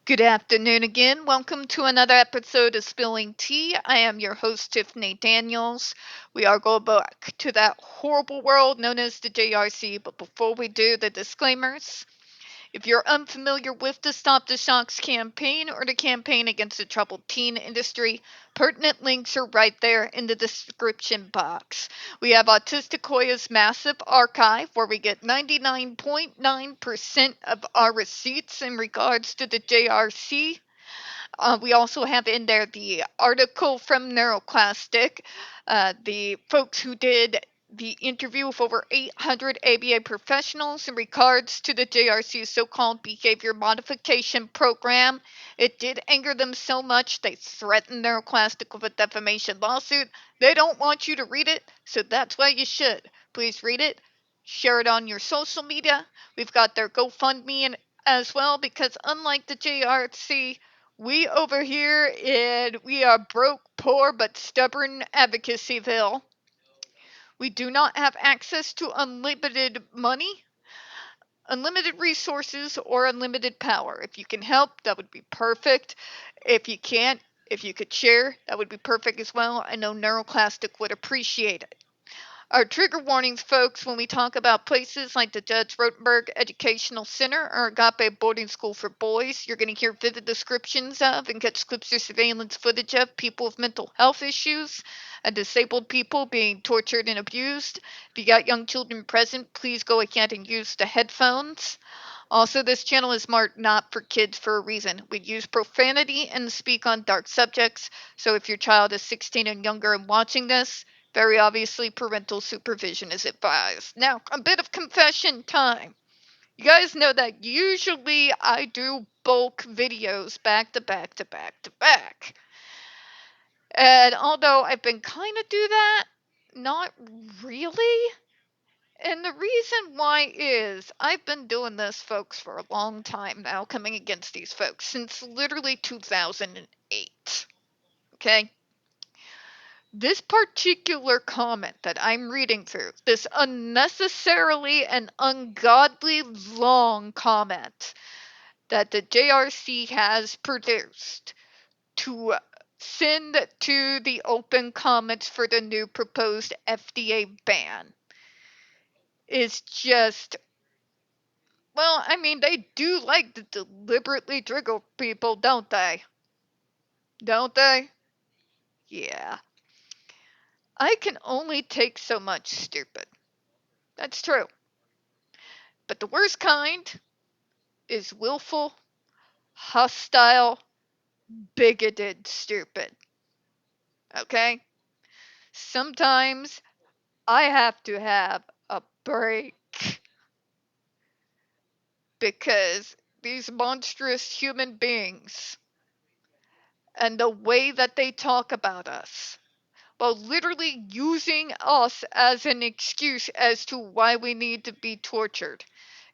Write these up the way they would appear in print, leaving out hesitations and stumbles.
Good afternoon again. Welcome to another episode of Spilling Tea. I am your host, Tiffany Daniels. We are going back to that horrible world known as the JRC, but before we do, the disclaimers. If you're unfamiliar with the Stop the Shocks campaign or the campaign against the troubled teen industry, pertinent links are right there in the description box. We have Autistic Hoya's massive archive where we get 99.9% of our receipts in regards to the JRC. We also have in there the article from Neuroclastic, the folks who did the interview with over 800 ABA professionals in regards to the JRC's so-called behavior modification program. It did anger them so much they threatened Neuroclastic with a defamation lawsuit. They don't want you to read it, so that's why you should. Please read it. Share it on your social media. We've got their GoFundMe as well because unlike the JRC, we over here we are broke, poor, but stubborn advocacyville. We do not have access to unlimited money, unlimited resources, or unlimited power. If you can help, that would be perfect. If you can't, if you could share, that would be perfect as well. I know Neuroclastic would appreciate it. Our trigger warnings, folks, when we talk about places like the Judge Rotenberg Educational Center or Agape Boarding School for Boys, you're going to hear vivid descriptions of and catch clips or surveillance footage of people with mental health issues and disabled people being tortured and abused. If you got young children present, please go ahead and use the headphones. Also, this channel is marked not for kids for a reason. We use profanity and speak on dark subjects, so if your child is 16 and younger and watching this, very obviously parental supervision is advised. Now, a bit of confession time. You guys know that usually I do bulk videos back to back to back to back. And although I've been kind of do that, not really. And the reason why is I've been doing this, folks, for a long time now, coming against these folks since literally 2008. Okay? This particular comment that I'm reading through, this unnecessarily and ungodly long comment that the JRC has produced to send to the open comments for the new proposed FDA ban is just, well, I mean, they do like to deliberately trigger people, don't they? Don't they? Yeah. I can only take so much stupid. That's true. But the worst kind is willful, hostile, bigoted stupid. Okay? Sometimes I have to have a break because these monstrous human beings and the way that they talk about us, while literally using us as an excuse as to why we need to be tortured.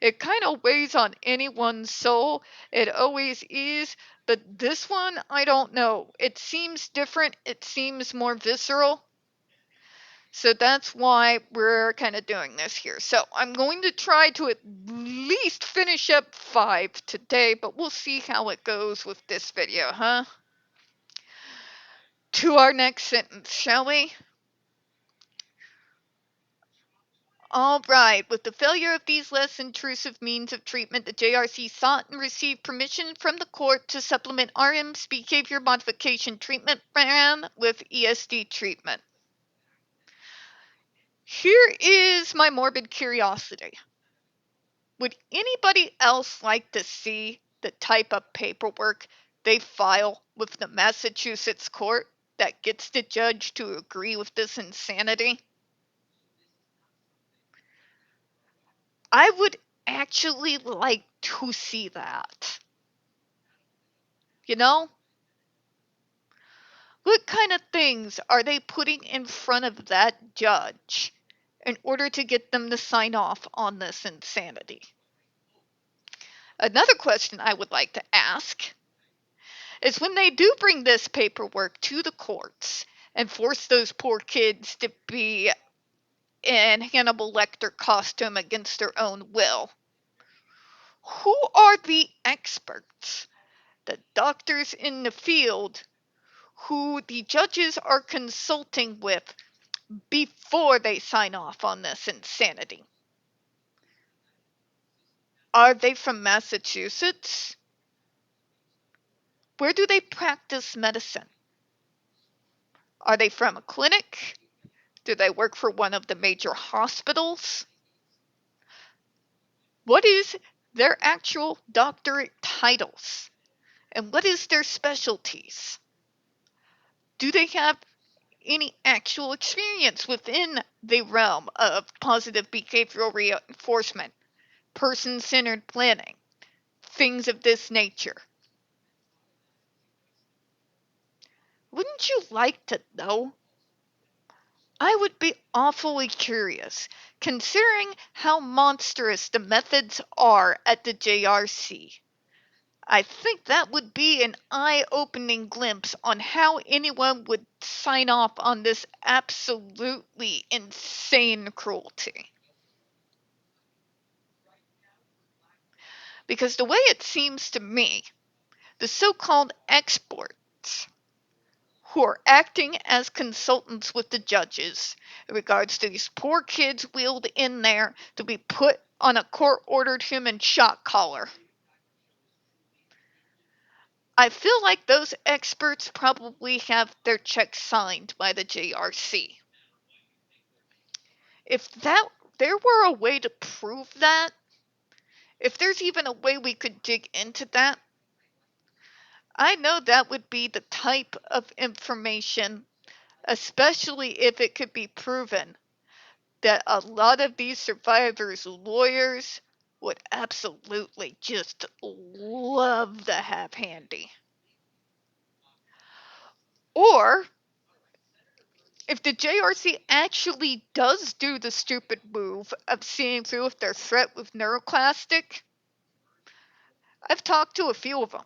It kind of weighs on anyone's soul. It always is. But this one, I don't know. It seems different. It seems more visceral. So that's why we're kind of doing this here. So I'm going to try to at least finish up 5 today, but we'll see how it goes with this video, huh? To our next sentence, shall we? All right. With the failure of these less intrusive means of treatment, the JRC sought and received permission from the court to supplement RM's behavior modification treatment plan with ESD treatment. Here is my morbid curiosity. Would anybody else like to see the type of paperwork they file with the Massachusetts court that gets the judge to agree with this insanity? I would actually like to see that. You know? What kind of things are they putting in front of that judge in order to get them to sign off on this insanity? Another question I would like to ask is when they do bring this paperwork to the courts and force those poor kids to be in Hannibal Lecter costume against their own will, who are the experts the doctors in the field who the judges are consulting with before they sign off on this insanity? Are they from Massachusetts? Where do they practice medicine? Are they from a clinic? Do they work for one of the major hospitals? What is their actual doctorate titles? And what is their specialties? Do they have any actual experience within the realm of positive behavioral reinforcement, person-centered planning, things of this nature? Wouldn't you like to know? I would be awfully curious, considering how monstrous the methods are at the JRC. I think that would be an eye-opening glimpse on how anyone would sign off on this absolutely insane cruelty. Because the way it seems to me, the so-called experts who are acting as consultants with the judges in regards to these poor kids wheeled in there to be put on a court-ordered human shock collar, I feel like those experts probably have their checks signed by the JRC. If there were a way to prove that, if there's even a way we could dig into that, I know that would be the type of information, especially if it could be proven, that a lot of these survivors' lawyers would absolutely just love to have handy. Or if the JRC actually does do the stupid move of seeing through with their threat with Neuroclastic, I've talked to a few of them.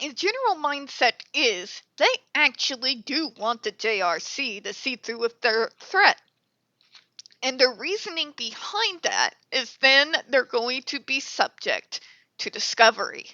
The general mindset is they actually do want the JRC to see through with their threat. And the reasoning behind that is then they're going to be subject to discovery.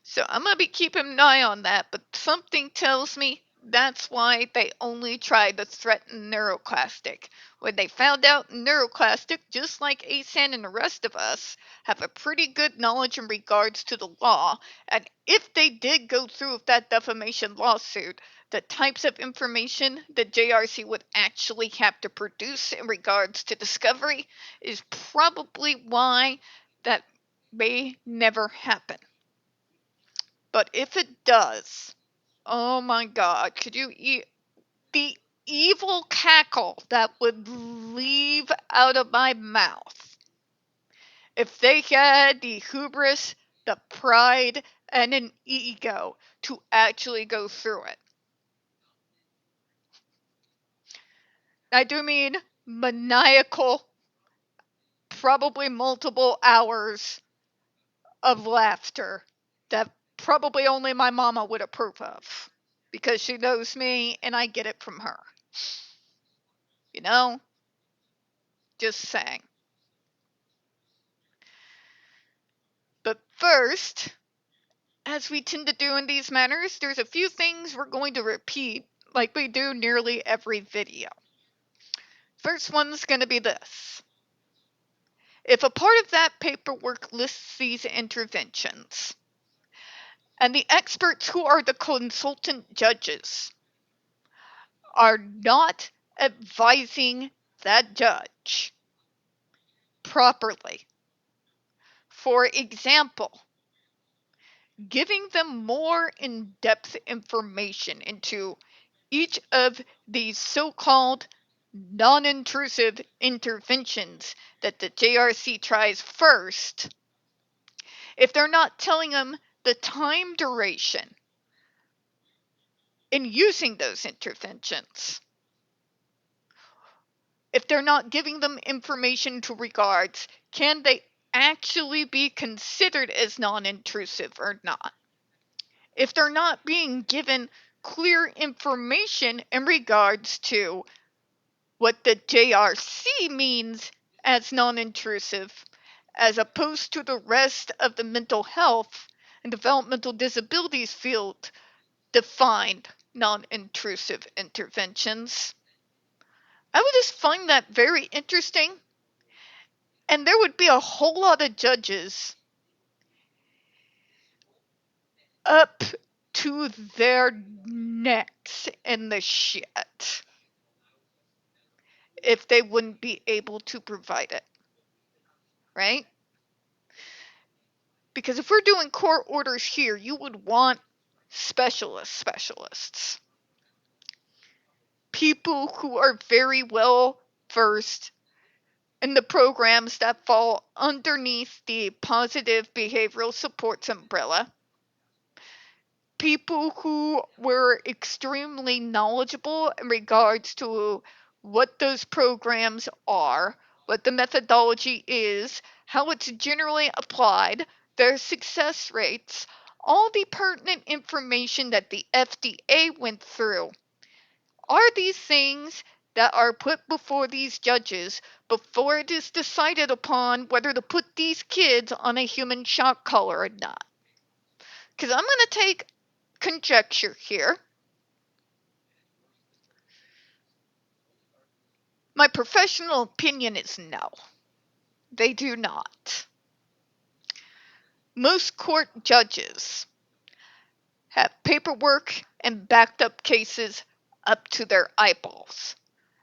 So I'm going to be keeping an eye on that, but something tells me that's why they only tried to threaten Neuroclastic. When they found out Neuroclastic, just like ASAN and the rest of us, have a pretty good knowledge in regards to the law, and if they did go through with that defamation lawsuit, the types of information that JRC would actually have to produce in regards to discovery is probably why that may never happen. But if it does, oh my god, could you the evil cackle that would leave out of my mouth if they had the hubris, the pride, and an ego to actually go through it. I do mean maniacal, probably multiple hours of laughter that probably only my mama would approve of, because she knows me and I get it from her. You know? Just saying. But first, as we tend to do in these matters, there's a few things we're going to repeat like we do nearly every video. First one's going to be this. If a part of that paperwork lists these interventions, and the experts who are the consultant judges are not advising that judge properly, for example, giving them more in-depth information into each of these so-called non-intrusive interventions that the JRC tries first, if they're not telling them the time duration in using those interventions, if they're not giving them information to regards, can they actually be considered as non-intrusive or not? If they're not being given clear information in regards to what the JRC means as non-intrusive, as opposed to the rest of the mental health and developmental disabilities field defined non-intrusive interventions. I would just find that very interesting, and there would be a whole lot of judges up to their necks in the shit if they wouldn't be able to provide it, right? Because if we're doing court orders here, you would want specialists, people who are very well versed in the programs that fall underneath the positive behavioral supports umbrella, people who were extremely knowledgeable in regards to what those programs are, what the methodology is, how it's generally applied, their success rates, all the pertinent information that the FDA went through. Are these things that are put before these judges before it is decided upon whether to put these kids on a human shock collar or not? Because I'm going to take conjecture here. My professional opinion is no. They do not. Most court judges have paperwork and backed up cases up to their eyeballs,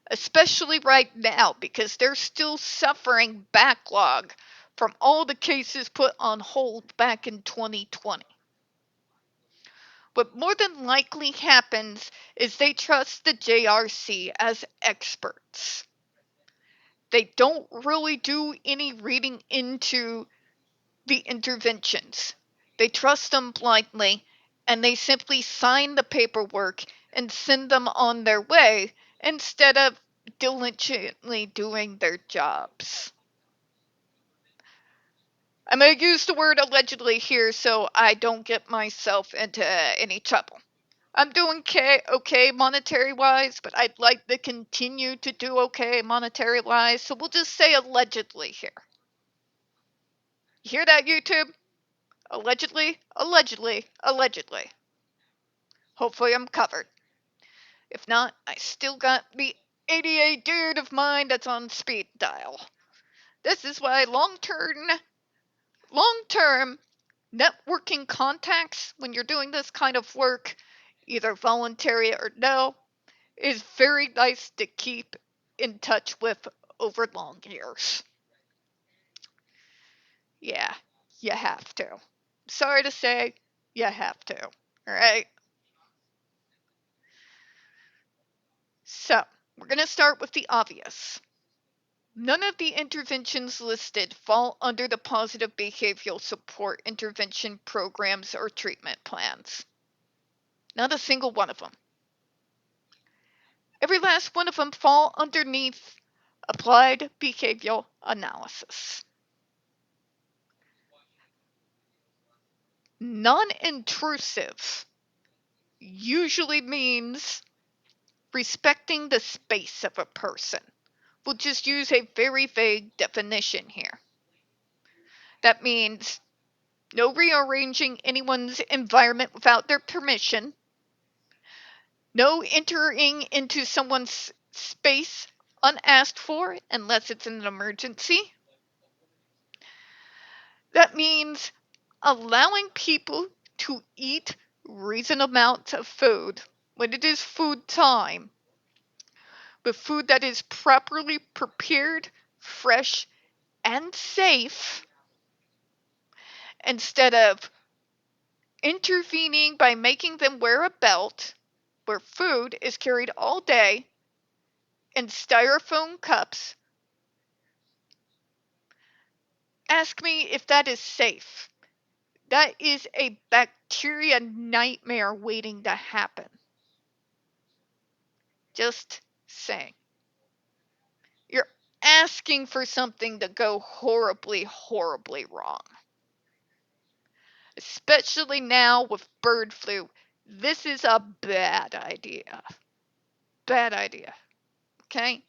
especially right now because they're still suffering backlog from all the cases put on hold back in 2020. What more than likely happens is they trust the JRC as experts. They don't really do any reading into the interventions. They trust them blindly, and they simply sign the paperwork and send them on their way instead of diligently doing their jobs. I'm going to use the word allegedly here so I don't get myself into any trouble. I'm doing okay monetary wise, but I'd like to continue to do okay monetary wise, so we'll just say allegedly here. You hear that, YouTube? Allegedly, allegedly, allegedly. Hopefully I'm covered. If not, I still got the 88 dude of mine that's on speed dial. This is why long-term networking contacts when you're doing this kind of work, either voluntary or no, is very nice to keep in touch with over long years. Yeah, you have to. Sorry to say, you have to. Alright? So, we're going to start with the obvious. None of the interventions listed fall under the positive behavioral support intervention programs or treatment plans. Not a single one of them. Every last one of them fall underneath applied behavioral analysis. Non-intrusive usually means respecting the space of a person. We'll just use a very vague definition here. That means no rearranging anyone's environment without their permission, no entering into someone's space unasked for unless it's an emergency. That means allowing people to eat reasonable amounts of food when it is food time, with food that is properly prepared, fresh, and safe, instead of intervening by making them wear a belt where food is carried all day in styrofoam cups. Ask me if that is safe. That is a bacteria nightmare waiting to happen. Just saying. You're asking for something to go horribly, horribly wrong. Especially now with bird flu. This is a bad idea. Bad idea. Okay?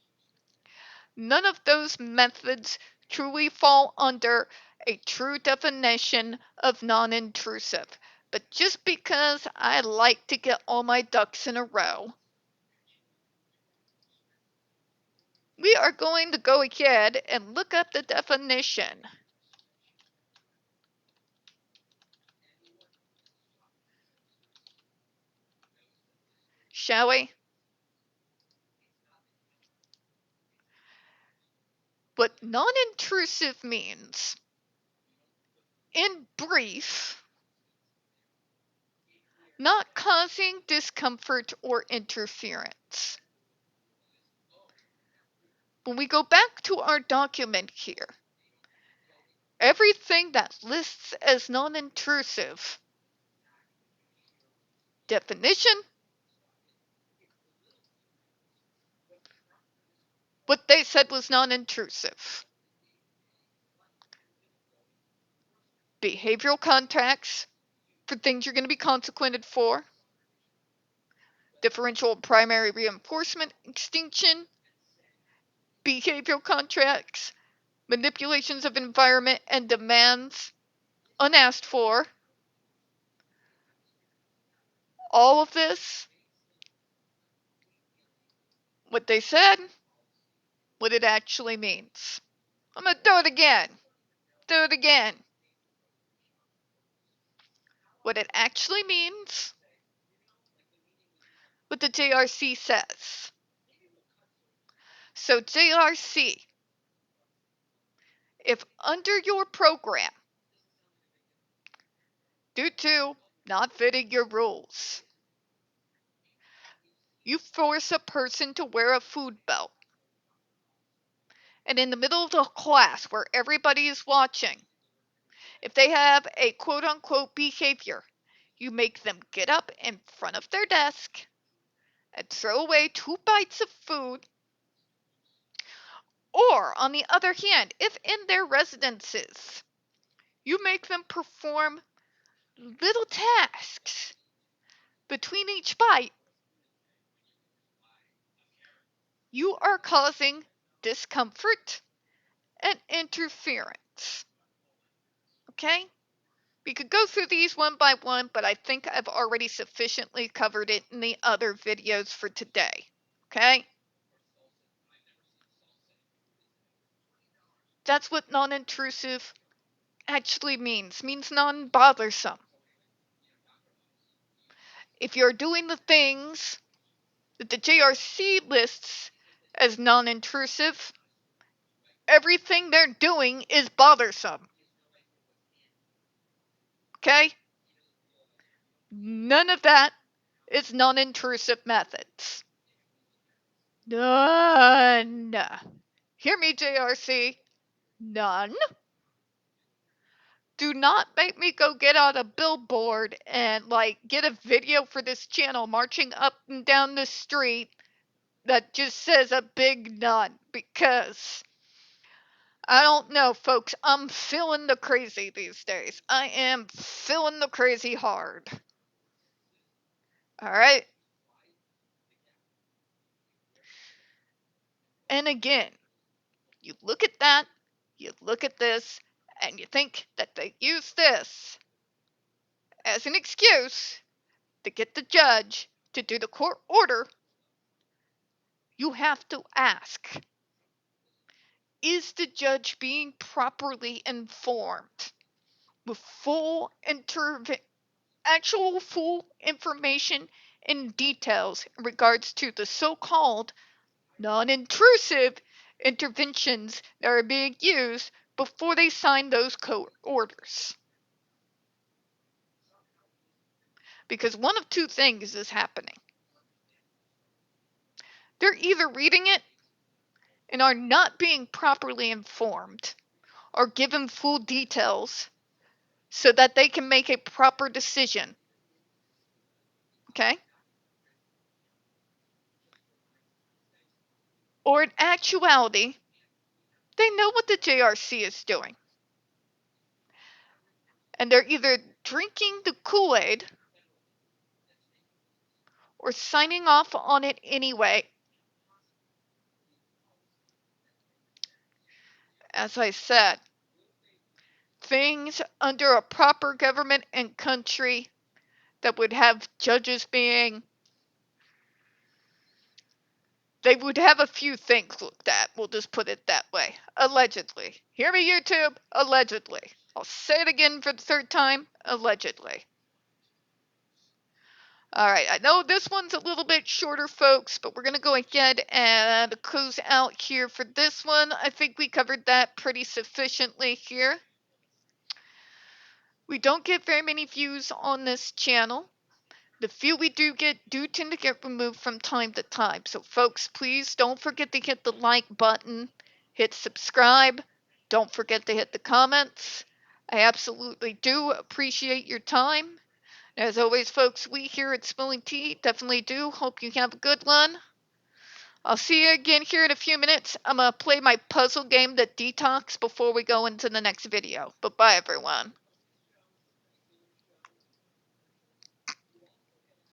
None of those methods truly fall under a true definition of non-intrusive. But just because I like to get all my ducks in a row, we are going to go ahead and look up the definition. Shall we? What non-intrusive means, in brief, not causing discomfort or interference. When we go back to our document here, everything that lists as non-intrusive, definition, what they said was non-intrusive. Behavioral contacts for things you're going to be consequented for. Differential primary reinforcement extinction. Behavioral contracts, manipulations of environment and demands unasked for. All of this, what they said, what it actually means. I'm going to do it again. Do it again. What it actually means, what the JRC says. So JRC, if under your program, due to not fitting your rules, you force a person to wear a food belt, and in the middle of the class where everybody is watching, if they have a quote-unquote behavior, you make them get up in front of their desk and throw away 2 bites of food. Or, on the other hand, if in their residences, you make them perform little tasks between each bite, you are causing discomfort and interference. Okay? We could go through these one by one, but I think I've already sufficiently covered it in the other videos for today. Okay? That's what non-intrusive actually means non-bothersome. If you're doing the things that the JRC lists as non-intrusive, everything they're doing is bothersome. Okay? None of that is non-intrusive methods. None. Hear me, JRC. None. Do not make me go get out a billboard and get a video for this channel marching up and down the street that just says a big none, because I don't know, folks. I'm feeling the crazy these days. I am feeling the crazy hard. All right? And again, you look at that, you look at this, and you think that they use this as an excuse to get the judge to do the court order. You have to ask, is the judge being properly informed with actual full information and details in regards to the so-called non-intrusive interventions that are being used before they sign those court orders? Because one of two things is happening. They're either reading it and are not being properly informed or given full details so that they can make a proper decision. Okay? Or in actuality, they know what the JRC is doing. And they're either drinking the Kool-Aid or signing off on it anyway as I said, things under a proper government and country that would have judges being, they would have a few things looked at. We'll just put it that way. Allegedly. Hear me, YouTube? Allegedly. I'll say it again for the third time. Allegedly. Alright, I know this one's a little bit shorter, folks, but we're going to go ahead and close out here for this one. I think we covered that pretty sufficiently here. We don't get very many views on this channel. The few we do tend to get removed from time to time. So folks, please don't forget to hit the like button, hit subscribe, don't forget to hit the comments. I absolutely do appreciate your time. As always, folks, we here at Spilling Tea definitely do hope you have a good one. I'll see you again here in a few minutes. I'm going to play my puzzle game, The Detox, before we go into the next video. Bye-bye, everyone.